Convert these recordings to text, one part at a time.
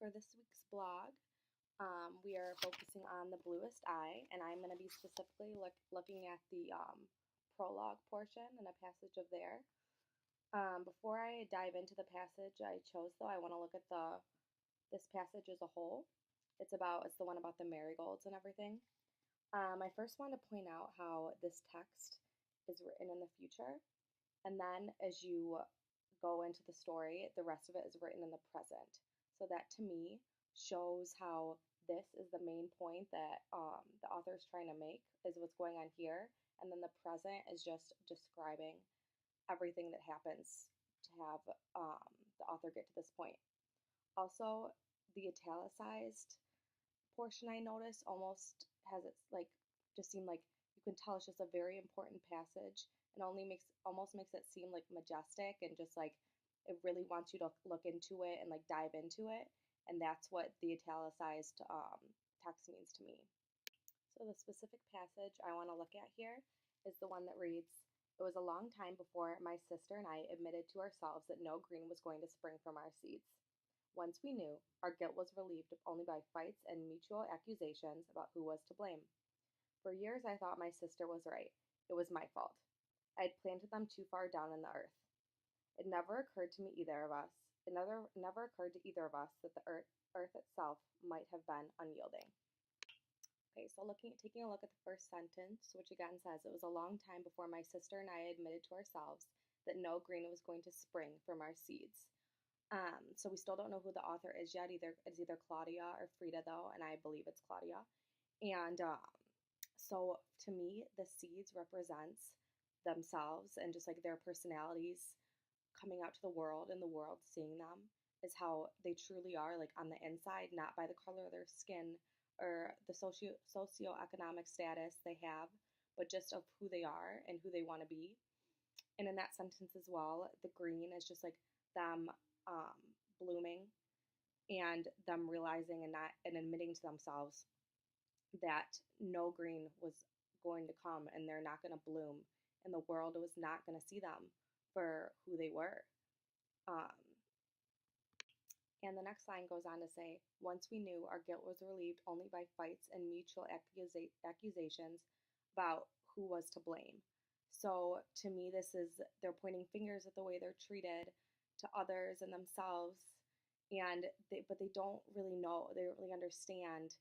For this week's blog, we are focusing on the bluest eye, and I'm going to be specifically looking at the prologue portion and a passage of there. Before I dive into the passage I chose, though, I want to look at this passage as a whole. It's the one about the marigolds and everything. I first want to point out how this text is written in the future, and then as you go into the story, the rest of it is written in the present. So that to me shows how this is the main point that the author is trying to make, is what's going on here, and then the present is just describing everything that happens to have the author get to this point. Also, the italicized portion I noticed almost has its like just seem like you can tell it's just a very important passage and only makes almost makes it seem like majestic and just like it really wants you to look into it and like dive into it, and that's what the italicized text means to me. So the specific passage I want to look at here is the one that reads, "It was a long time before my sister and I admitted to ourselves that no green was going to spring from our seeds. Once we knew, our guilt was relieved only by fights and mutual accusations about who was to blame. For years I thought my sister was right. It was my fault. I had planted them too far down in the earth. It never occurred to me either of us. It never occurred to either of us that the earth itself might have been unyielding." Okay, so taking a look at the first sentence, which again says, "It was a long time before my sister and I admitted to ourselves that no green was going to spring from our seeds." So we still don't know who the author is yet. It's either Claudia or Frida, though, and I believe it's Claudia. And so to me, the seeds represents themselves and just like their personalities coming out to the world and the world seeing them is how they truly are, like on the inside, not by the color of their skin or the socioeconomic status they have, but just of who they are and who they want to be. And in that sentence as well, the green is just like them um, blooming and them realizing and not and admitting to themselves that no green was going to come and they're not going to bloom and the world was not going to see them for who they were. Um, and the next line goes on to say, "Once we knew, our guilt was relieved only by fights and mutual accusations about who was to blame." So to me, they're pointing fingers at the way they're treated to others and themselves, but they don't really know, they don't really understand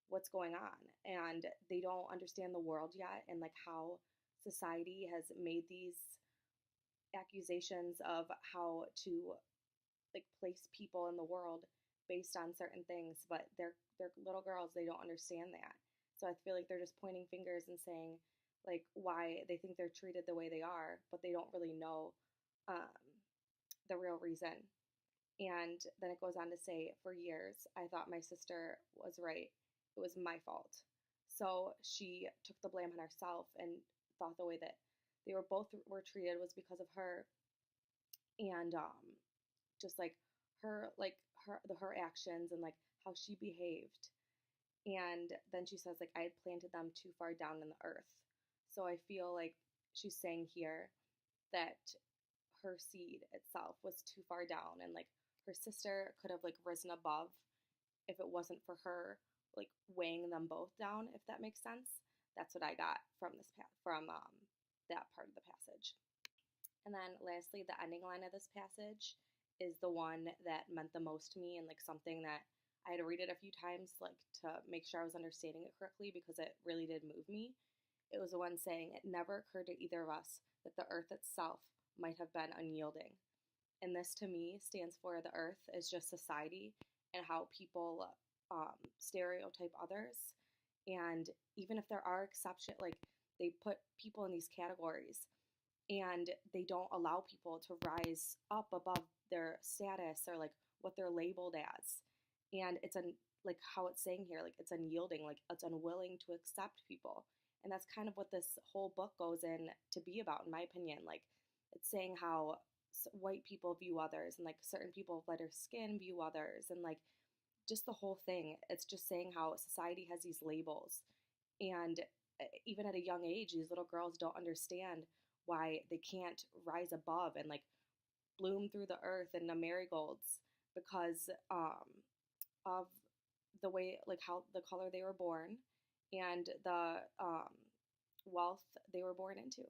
what's going on, and they don't understand the world yet, and like how society has made these accusations of how to like place people in the world based on certain things, but they're little girls, they don't understand that. So I feel like they're just pointing fingers and saying like why they think they're treated the way they are, but they don't really know um, the real reason. And then it goes on to say, "For years I thought my sister was right. It was my fault." So she took the blame on herself and thought the way that they were treated was because of her, and just her actions and like how she behaved. And then she says like I had planted them too far down in the earth. So I feel like she's saying here that her seed itself was too far down, and like her sister could have like risen above if it wasn't for her like weighing them both down, if that makes sense. That's what I got from that part of the passage. And then lastly, the ending line of this passage is the one that meant the most to me, and like something that I had to read it a few times like to make sure I was understanding it correctly because it really did move me. It was the one saying, "It never occurred to either of us that the earth itself might have been unyielding." And this to me stands for the earth is just society and how people stereotype others. And even if there are exceptions, like they put people in these categories and they don't allow people to rise up above their status or like what they're labeled as. And like how it's saying here, like it's unyielding, like it's unwilling to accept people. And that's kind of what this whole book goes in to be about, in my opinion. Like it's saying how white people view others and like certain people of lighter skin view others, and like just the whole thing. It's just saying how society has these labels, and even at a young age, these little girls don't understand why they can't rise above and like bloom through the earth and the marigolds because of the way, like how the color they were born and the wealth they were born into.